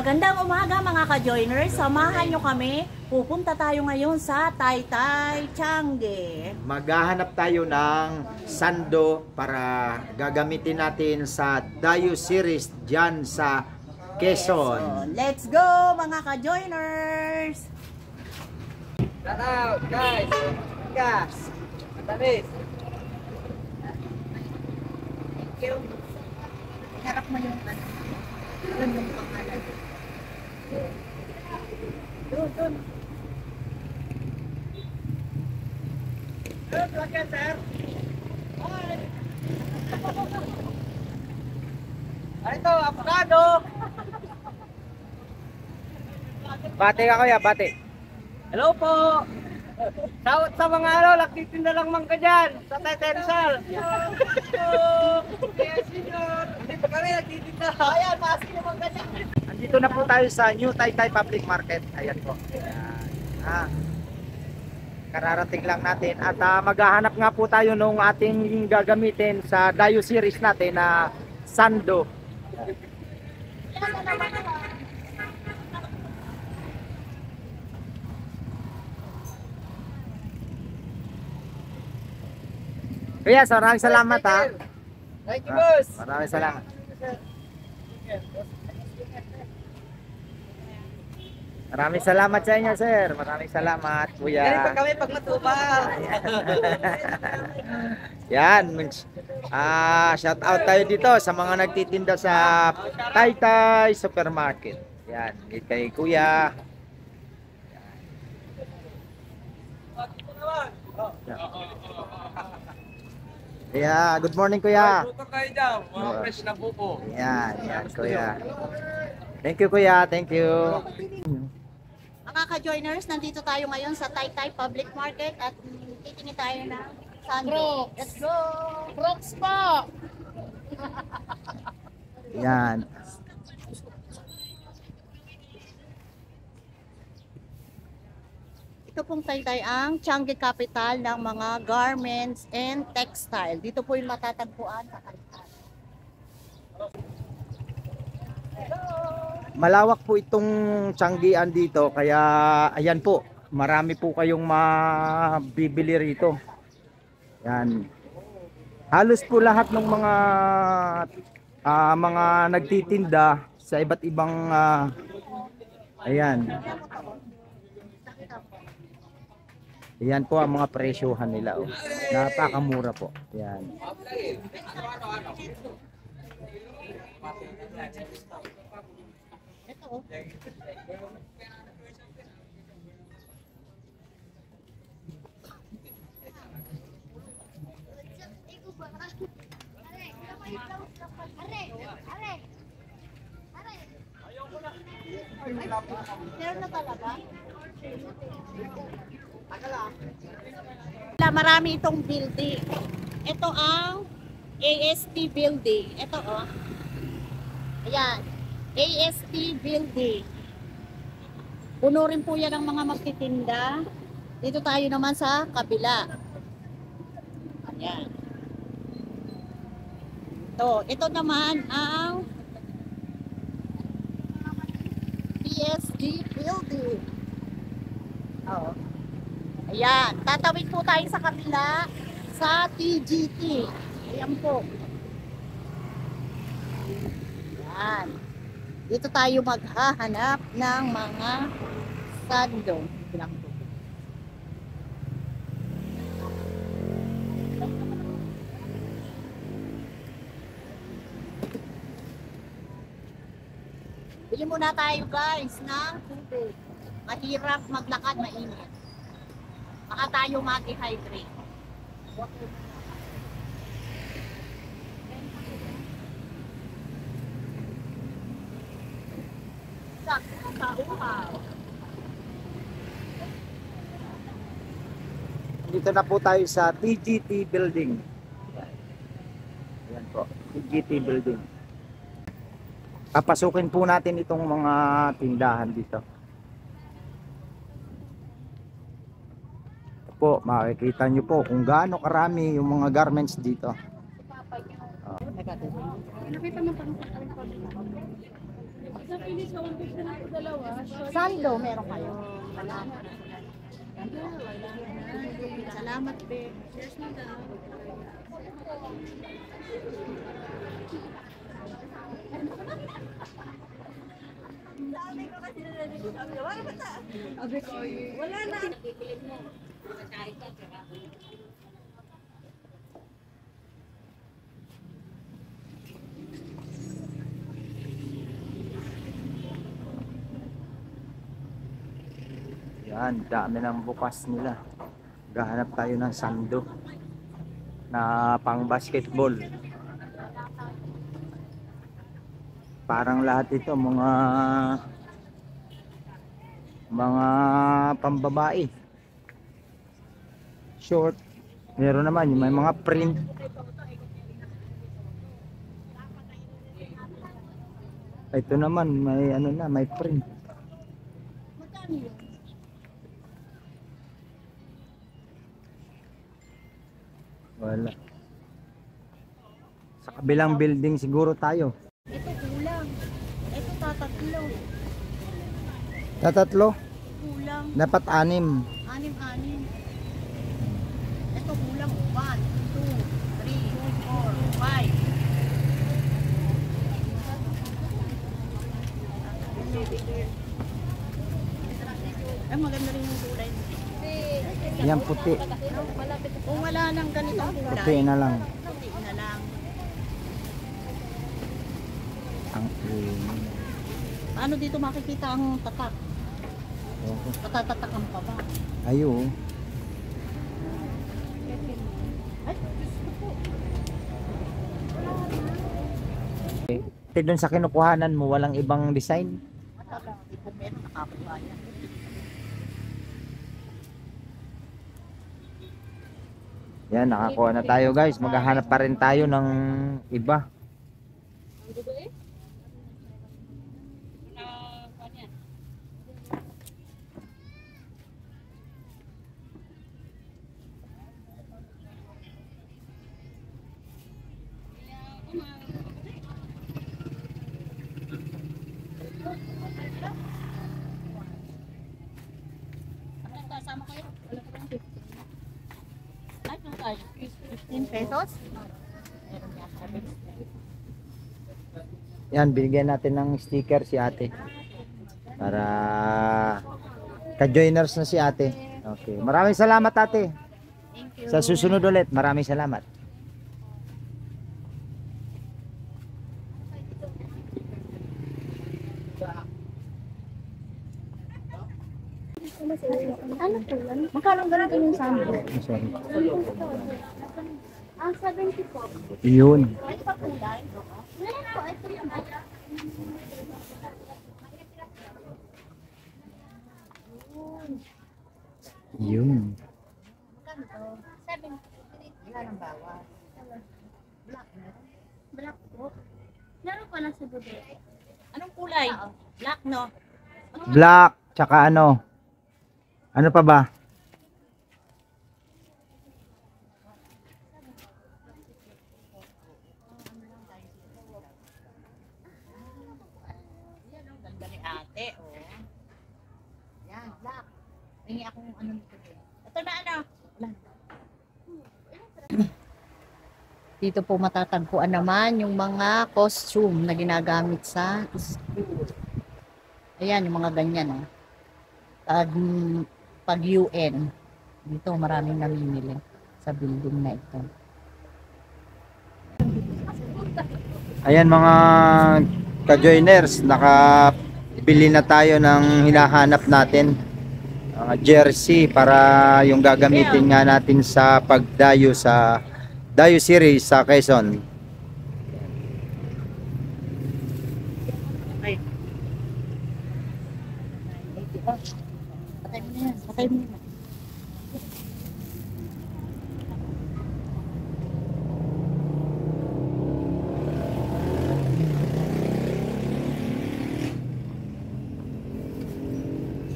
Magandang umaga mga ka-joiners, samahan nyo kami. Pupunta tayo ngayon sa Taytay, Changi. Maghahanap tayo ng sando para gagamitin natin sa Dayo series dyan sa Quezon. So, let's go mga ka-joiners! Shout out guys! Gas! Matamis! Harap mo yung yun yung pangalan. Doon. Lagyan sir! Ito, avocado! Bate ka kuya, bate. Hello po! Sa mga nagtitinda lang man ka dyan, sa Tetensal. Yes, senyor. Dito kami nagtitinda. Ayan, masin naman ka dyan. Andito na po tayo sa New Taytay Public Market. Ayan po. Ayan. Kararating lang natin. At maghahanap nga po tayo nung ating gagamitin sa Dayo series natin na sando. Kuya, maraming salamat ha. Thank you, boss. Maraming salamat. Maraming salamat sa inyo, sir. Maraming salamat, kuya. Ganito pa kami pag matubal. Yan. Shout out tayo dito sa mga nagtitinda sa Taytay Supermarket. Yan. Kay kuya. Yeah, good morning kuya. Buko kayo daw, mga fresh na buko. Yan, kuya. Thank you kuya, thank you. Mga ka-joiners, nandito tayo ngayon sa Taytay Public Market at titingin tayo ng sando. Let's go! Brooks po! Yan. Ito pong Taytay ang Changi capital ng mga garments and textile. Dito po yung matatagpuan sa Taytay. Malawak po itong Changian dito kaya ayan po, marami po kayong mabibili rito. Yan. Halos po lahat ng mga nagtitinda sa iba't ibang ayan. Ayan po ang mga presyohan nila. Oh. Napakamura po. Ayan. Ito. Meron na talaga? Marami itong building. Ito ang AST building. Ito oh. Ayan. AST building. Puno rin po yan ng mga magtitinda. Dito tayo naman sa kabila. Ayan. Ito naman ang PSG building. Oh. Ayan, tatawid po tayo sa kabila sa TGT. Ayan po. Ayan. Dito tayo maghahanap ng mga sando. Bili muna tayo guys ng tubig. Mahirap maglakad, mainit. Baka tayo mag-dehydrate. Sakto sa uhaw. Dito na po tayo sa TGT building. Ayan po, TGT building. Papasukin po natin itong mga tindahan dito. po, makikita nyo po kung gaano karami yung mga garments dito. Sando, meron kayo. Salamat, be. Cheers, madam. Yan, dami ng bukas nila. Gahanap tayo ng sando na pang basketball. Parang lahat ito mga pambabae. Short. Meron naman yung may mga print. Ito naman may ano na, may print. Wala. Sa kabilang building siguro tayo. Ito kulang. Ito tatatlo. Tatatlo? Kulang. Dapat 6. 6. Ito kulang. 1, 2, 3, 4, 5. Ay, maganda rin yung kulay. Yan puti. Kung wala nang ganitong kulay, Puti na lang. puti na lang. Ang Paano dito makikita ang tatak? Patatatakam pa ba? ayo. Ay, gusto po. Doon sa kinukuhanan mo walang ibang design. Matagal. Kung meron nakakuha yan. Yan, nakakuha na tayo guys. Maghahanap pa rin tayo ng iba. Kasama kayo? Wala pa bang 15? Ay, kung tayo. 15 pesos? Meron niya sabi. Yan, binigyan natin ng sticker si ate. Para ka-joiners na si ate. Okay. Maraming salamat ate. Thank you. Sa susunod ulit, maraming salamat. Ano po yan? Magkano ganito yung sando? Sorry. Ang 70 po. Yun. May pakulay? Meron po. Ito yung Yun. magkano to? 70. Wala nang bawas. Black na. Black po. Meron pala sa bebe. Anong kulay? Black, no? Black, tsaka ano? Ano pa ba? Yan ang ganda ni ate, oh. Yan, black. Hingi akong ano nito. Ito na ano? Wala. Dito po matatagpuan naman yung mga costume na ginagamit sa school. Ayan, yung mga ganyan, oh. Pag UN. Dito maraming namimili sa building na ito. Ayan mga ka-joiners, nakabili na tayo ng hinahanap natin. Jersey para yung gagamitin nga natin sa pagdayo sa Dayo Series sa Quezon. Patay mo na yan. Patay mo na.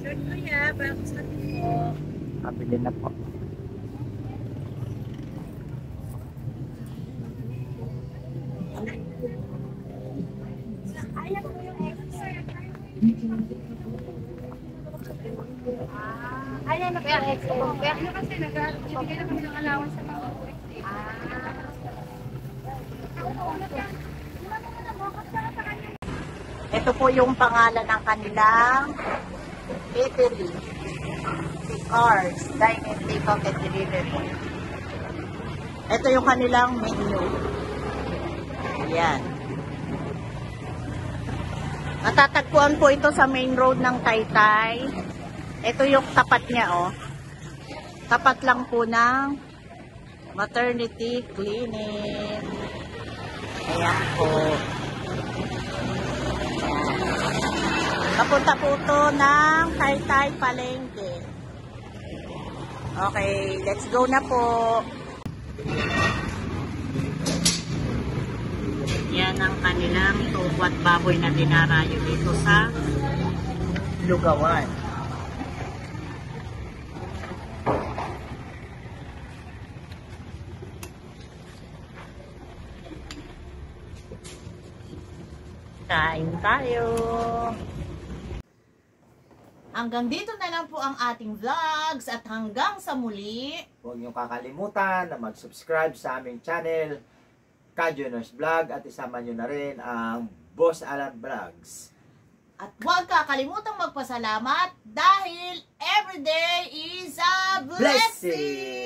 Shirt ko yan. Para sa atin po. Kabili na po. Ano kasi nag-ibigay na kami ng allowance sa mga Ito po yung pangalan ng kanilang eatery. Si Cars, Dine-in, Takeout and Delivery. Ito yung kanilang menu. Ayan. Matatagpuan po ito sa main road ng Taytay. Ito yung tapat niya, oh. Tapat lang po ng maternity clinic. Ayan po. Papunta po ito ng Taytay Palengke. Okay, let's go na po. Yan ang kanilang tukwat baboy na dinarayo dito sa Lugawan. Kain tayo. Hanggang dito na lang po ang ating vlogs at hanggang sa muli. Huwag niyong kakalimutan na mag-subscribe sa aming channel, Kajonos Vlog, at isama niyo na rin ang Boss Alan Vlogs. At huwag kakalimutan magpasalamat dahil everyday is a blessing!